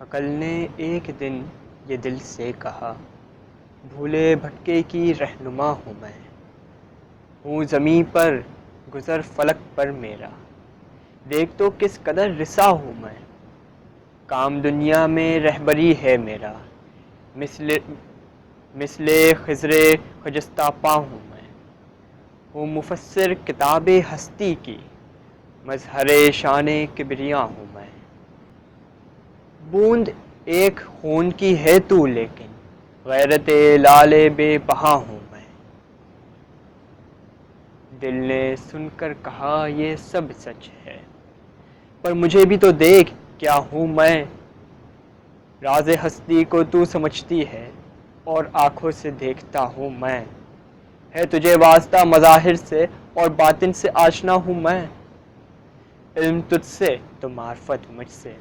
عقل نے ایک دن یہ دل سے کہا، بھولے بھٹکے کی رہنما ہوں میں، ہوں زمیں پر گزر فلک پر میرا، دیکھ تو کس قدر رسا ہوں میں، کام دنیا میں رہبری ہے میرا، مثل خضر خجستہ پا ہوں میں، ہوں مفسر کتاب ہستی کی، مظہر شان کبریا ہوں میں، بوند ایک خون کی ہے تو لیکن غیرت لعل بے بہا ہوں میں۔ دل نے سن کر کہا یہ سب سچ ہے، پر مجھے بھی تو دیکھ کیا ہوں میں، راز ہستی کو تو سمجھتی ہے اور آنکھوں سے دیکھتا ہوں میں، ہے تجھے واسطہ مظاہر سے اور باطن سے آشنا ہوں میں، علم تجھ سے تو معرفت مجھ سے،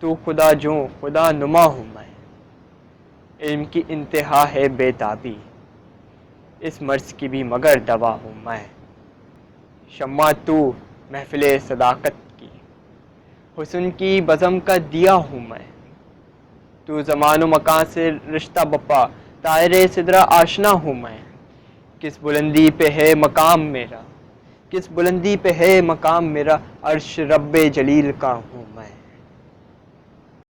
تو خدا جوں خدا نما ہوں میں، علم کی انتہا ہے بے تابی، اس مرض کی بھی مگر دوا ہوں میں، شمع تو محفل صداقت کی، حسن کی بزم کا دیا ہوں میں، تو زمان و مکان سے رشتہ بپا طائر سدرہ آشنا ہوں میں، کس بلندی پہ ہے مقام میرا، کس بلندی پہ ہے مقام میرا، عرش رب جلیل کا ہوں میں۔